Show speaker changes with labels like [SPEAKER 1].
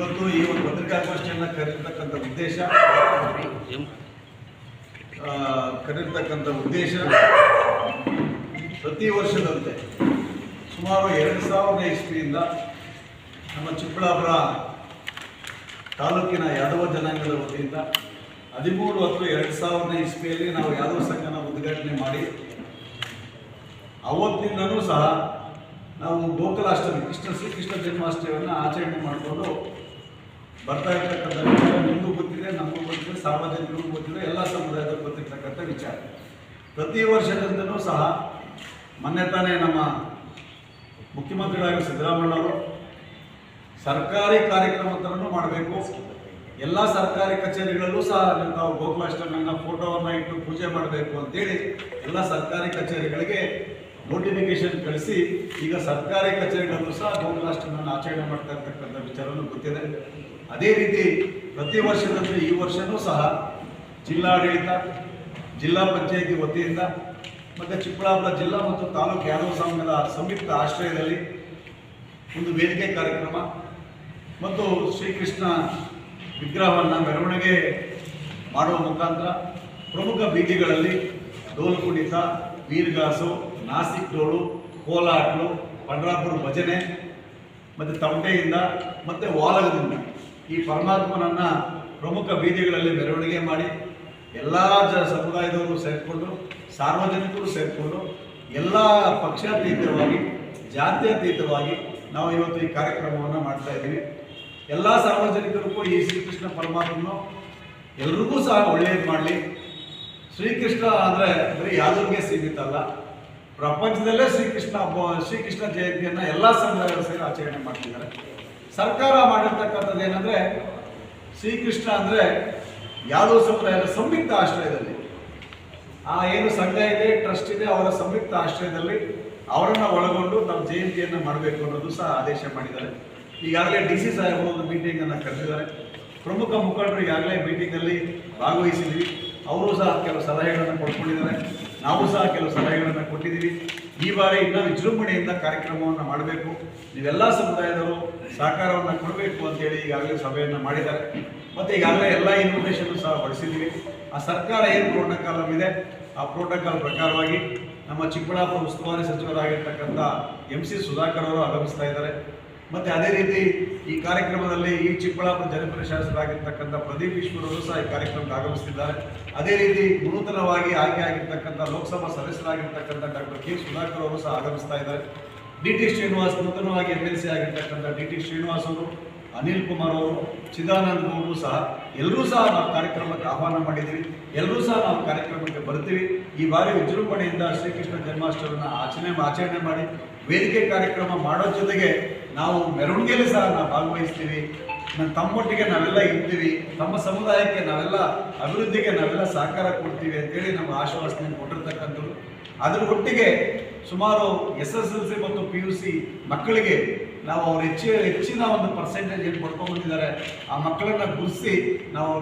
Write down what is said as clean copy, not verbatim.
[SPEAKER 1] ಇವತ್ತು ಈ ಒಂದು ಪತ್ರಿಕಾಗೋಷ್ಠಿಯನ್ನು ಕರೆದಿರ್ತಕ್ಕಂಥ ಉದ್ದೇಶ ಪ್ರತಿ ವರ್ಷದಂತೆ ಸುಮಾರು 2000 ಇಸ್ವಿಯಿಂದ ನಮ್ಮ ಚಿಕ್ಕಬಳ್ಳಾಪುರ ತಾಲೂಕಿನ ಯಾದವ ಜನಾಂಗದ ವತಿಯಿಂದ 13/10/2000 ಇಸ್ವಿಯಲ್ಲಿ ನಾವು ಯಾದವ ಸಂಘನ ಉದ್ಘಾಟನೆ ಮಾಡಿ ಅವತ್ತಿನಿಂದಲೂ ಸಹ ನಾವು ಗೋಕುಲಾಷ್ಟಮಿ ಶ್ರೀಕೃಷ್ಣ ಜನ್ಮಾಷ್ಟಮಿಯನ್ನು ಆಚರಣೆ ಮಾಡಿಕೊಂಡು ಬರ್ತಾ ಇರ್ತಕ್ಕಂಥ ವಿಚಾರ ನಿಮಗೂ ಗೊತ್ತಿದೆ, ನಮಗೂ ಗೊತ್ತಿದೆ, ಸಾರ್ವಜನಿಕರಿಗೂ ಗೊತ್ತಿದೆ, ಎಲ್ಲ ಸಮುದಾಯದವ್ರಿಗೆ ಗೊತ್ತಿರ್ತಕ್ಕಂಥ ವಿಚಾರ. ಪ್ರತಿ ವರ್ಷದಿಂದಲೂ ಸಹ ಮೊನ್ನೆ ತಾನೇ ನಮ್ಮ ಮುಖ್ಯಮಂತ್ರಿಗಳಾಗಿ ಸಿದ್ದರಾಮಯ್ಯವರು ಸರ್ಕಾರಿ ಕಾರ್ಯಕ್ರಮ ಥರನೂ ಮಾಡಬೇಕು, ಎಲ್ಲ ಸರ್ಕಾರಿ ಕಚೇರಿಗಳಲ್ಲೂ ಸಹ ನಾವು ಗೋಕುಲಾಷ್ಟಮಿಯನ್ನು ಫೋಟೋವನ್ನು ಇಟ್ಟು ಪೂಜೆ ಮಾಡಬೇಕು ಅಂತೇಳಿ ಎಲ್ಲ ಸರ್ಕಾರಿ ಕಚೇರಿಗಳಿಗೆ ನೋಟಿಫಿಕೇಶನ್ ಕಳಿಸಿ ಈಗ ಸರ್ಕಾರಿ ಕಚೇರಿಗಳಲ್ಲೂ ಸಹ ಗೋಕುಲಾಷ್ಟಮಿಯನ್ನು ಆಚರಣೆ ಮಾಡ್ತಾ ಇರ್ತಕ್ಕಂಥ ವಿಚಾರನೂ ಗೊತ್ತಿದೆ. ಅದೇ ರೀತಿ ಪ್ರತಿ ವರ್ಷದಂತೆ ಈ ವರ್ಷವೂ ಸಹ ಜಿಲ್ಲಾಡಳಿತ, ಜಿಲ್ಲಾ ಪಂಚಾಯಿತಿ ವತಿಯಿಂದ ಮತ್ತು ಚಿಕ್ಕಬಳ್ಳಾಪುರ ಜಿಲ್ಲಾ ಮತ್ತು ತಾಲೂಕು ಯಾದವ ಸಂಘದ ಸಂಯುಕ್ತ ಆಶ್ರಯದಲ್ಲಿ ಒಂದು ವೇದಿಕೆ ಕಾರ್ಯಕ್ರಮ ಮತ್ತು ಶ್ರೀಕೃಷ್ಣ ವಿಗ್ರಹವನ್ನು ಮೆರವಣಿಗೆ ಮಾಡುವ ಮುಖಾಂತರ ಪ್ರಮುಖ ಬೀದಿಗಳಲ್ಲಿ ಡೋಲು ಕುಣಿತ, ವೀರಗಾಸು, ನಾಸಿಕ್ ಡೋಳು, ಕೋಲಾಟಲು, ಪಂಡ್ರಾಪುರ ಭಜನೆ ಮತ್ತು ತಮಟೆಯಿಂದ ಮತ್ತು ವಾಲಗದಿಂದ ಈ ಪರಮಾತ್ಮನನ್ನು ಪ್ರಮುಖ ಬೀದಿಗಳಲ್ಲಿ ಮೆರವಣಿಗೆ ಮಾಡಿ ಎಲ್ಲ ಸಮುದಾಯದವರು ಸೇರಿಕೊಂಡು, ಸಾರ್ವಜನಿಕರು ಸೇರಿಕೊಂಡು, ಎಲ್ಲ ಪಕ್ಷಾತೀತವಾಗಿ, ಜಾತ್ಯತೀತವಾಗಿ ನಾವು ಇವತ್ತು ಈ ಕಾರ್ಯಕ್ರಮವನ್ನು ಮಾಡ್ತಾ ಇದ್ದೀವಿ. ಎಲ್ಲ ಸಾರ್ವಜನಿಕರಿಗೂ ಈ ಶ್ರೀಕೃಷ್ಣ ಪರಮಾತ್ಮನು ಎಲ್ರಿಗೂ ಸಹ ಒಳ್ಳೆಯದು ಮಾಡಲಿ. ಶ್ರೀಕೃಷ್ಣ ಅಂದರೆ ಬರೀ ಯಾದವ್ರಿಗೆ ಸೀಮಿತ ಅಲ್ಲ, ಪ್ರಪಂಚದಲ್ಲೇ ಶ್ರೀಕೃಷ್ಣ ಜಯಂತಿಯನ್ನು ಎಲ್ಲ ಸಮುದಾಯಗಳು ಸೇರಿ ಆಚರಣೆ ಮಾಡ್ತಿದ್ದಾರೆ. ಸರ್ಕಾರ ಮಾಡಿರ್ತಕ್ಕಂಥದ್ದು ಏನಂದರೆ ಶ್ರೀಕೃಷ್ಣ ಅಂದರೆ ಯಾದವ ಸಮುದಾಯದ ಸಂಯುಕ್ತ ಆಶ್ರಯದಲ್ಲಿ ಏನು ಸಂಘ ಇದೆ, ಟ್ರಸ್ಟ್ ಇದೆ, ಅವರ ಸಂಯುಕ್ತ ಆಶ್ರಯದಲ್ಲಿ ಅವರನ್ನು ಒಳಗೊಂಡು ನಾವು ಜಯಂತಿಯನ್ನು ಮಾಡಬೇಕು ಅನ್ನೋದು ಸಹ ಆದೇಶ ಮಾಡಿದ್ದಾರೆ. ಈಗಾಗಲೇ DC ಸಾಹೇಬರು ಒಂದು ಮೀಟಿಂಗನ್ನು ಕರೆದಿದ್ದಾರೆ. ಪ್ರಮುಖ ಮುಖಂಡರು ಈಗಾಗಲೇ ಮೀಟಿಂಗಲ್ಲಿ ಭಾಗವಹಿಸಿದ್ವಿ. ಅವರು ಸಹ ಕೆಲವು ಸಲಹೆಗಳನ್ನು ಕೊಡ್ಕೊಂಡಿದ್ದಾರೆ, ನಾವು ಸಹ ಕೆಲವು ಸಲಹೆಗಳನ್ನು ಕೊಟ್ಟಿದ್ದೀವಿ. ಈ ಬಾರಿ ಇನ್ನೂ ವಿಜೃಂಭಣೆಯಿಂದ ಕಾರ್ಯಕ್ರಮವನ್ನು ಮಾಡಬೇಕು, ನೀವೆಲ್ಲ ಸಮುದಾಯದವರು ಸಹಕಾರವನ್ನು ಕೊಡಬೇಕು ಅಂತೇಳಿ ಈಗಾಗಲೇ ಸಭೆಯನ್ನು ಮಾಡಿದ್ದಾರೆ. ಮತ್ತು ಈಗಾಗಲೇ ಎಲ್ಲ ಇನ್ವಿಟೇಷನ್ ಸಹ ಬಳಸಿದ್ದೀವಿ. ಆ ಸರ್ಕಾರ ಏನು ಪ್ರೋಟೋಕಾಲ್ ಇದೆ ಆ ಪ್ರೋಟೋಕಾಲ್ ಪ್ರಕಾರವಾಗಿ ನಮ್ಮ ಚಿಕ್ಕಬಳ್ಳಾಪುರ ಉಸ್ತುವಾರಿ ಸಚಿವರಾಗಿರ್ತಕ್ಕಂಥ MC ಸುಧಾಕರ್ ಅವರು ಆಗಮಿಸ್ತಾ ಇದ್ದಾರೆ. ಮತ್ತು ಅದೇ ರೀತಿ ಈ ಕಾರ್ಯಕ್ರಮದಲ್ಲಿ ಈ ಚಿಕ್ಕಬಳ್ಳಾಪುರ ಜನಪ್ರಿಯ ಶಾಸಕರಾಗಿರ್ತಕ್ಕಂಥ ಪ್ರದೀಪ್ ಈಶ್ವರ್ ಅವರು ಸಹ ಈ ಕಾರ್ಯಕ್ರಮಕ್ಕೆ ಆಗಮಿಸ್ತಿದ್ದಾರೆ. ಅದೇ ರೀತಿ ನೂತನವಾಗಿ ಆಯ್ಕೆ ಆಗಿರ್ತಕ್ಕಂಥ ಲೋಕಸಭಾ ಸದಸ್ಯರಾಗಿರ್ತಕ್ಕಂಥ ಡಾಕ್ಟರ್ K. ಸುಧಾಕರ್ ಅವರು ಸಹ ಆಗಮಿಸ್ತಾ ಇದ್ದಾರೆ. DT ಶ್ರೀನಿವಾಸ್, ನೂತನವಾಗಿ MLC ಆಗಿರ್ತಕ್ಕಂಥ DT ಶ್ರೀನಿವಾಸ್ ಅವರು, ಅನಿಲ್ ಕುಮಾರ್ ಅವರು, ಚಿದಾನಂದ್ ಅವರು ಸಹ ಎಲ್ಲರೂ ಸಹ ನಾವು ಕಾರ್ಯಕ್ರಮಕ್ಕೆ ಆಹ್ವಾನ ಮಾಡಿದ್ದೀವಿ. ಎಲ್ಲರೂ ಸಹ ನಾವು ಕಾರ್ಯಕ್ರಮಕ್ಕೆ ಬರ್ತೀವಿ. ಈ ಬಾರಿ ವಿಜೃಂಭಣೆಯಿಂದ ಶ್ರೀಕೃಷ್ಣ ಜನ್ಮಾಷ್ಟಮಿಯನ್ನು ಆಚರಣೆ ಮಾಡಿ ವೇದಿಕೆ ಕಾರ್ಯಕ್ರಮ ಮಾಡೋ ಜೊತೆಗೆ ನಾವು ಮೆರವಣಿಗೆಯಲ್ಲಿ ಸಹ ನಾವು ಭಾಗವಹಿಸ್ತೀವಿ. ತಮ್ಮೊಟ್ಟಿಗೆ ನಾವೆಲ್ಲ ಇರ್ತೀವಿ, ತಮ್ಮ ಸಮುದಾಯಕ್ಕೆ ನಾವೆಲ್ಲ ಅಭಿವೃದ್ಧಿಗೆ ನಾವೆಲ್ಲ ಸಹಕಾರ ಕೊಡ್ತೀವಿ ಅಂತೇಳಿ ನಮ್ಮ ಆಶ್ವಾಸನೆ ಕೊಟ್ಟಿರ್ತಕ್ಕಂಥದ್ದು. ಅದರ ಒಟ್ಟಿಗೆ ಸುಮಾರು SSLC ಮತ್ತು PUC ಮಕ್ಕಳಿಗೆ ನಾವು ಅವ್ರು ಹೆಚ್ಚಿನ ಒಂದು ಪರ್ಸೆಂಟೇಜ್ ಏನು ಪಡ್ಕೊಂಡ್ಬಂದಿದ್ದಾರೆ ಆ ಮಕ್ಕಳನ್ನು ಗುರುತಿಸಿ ನಾವು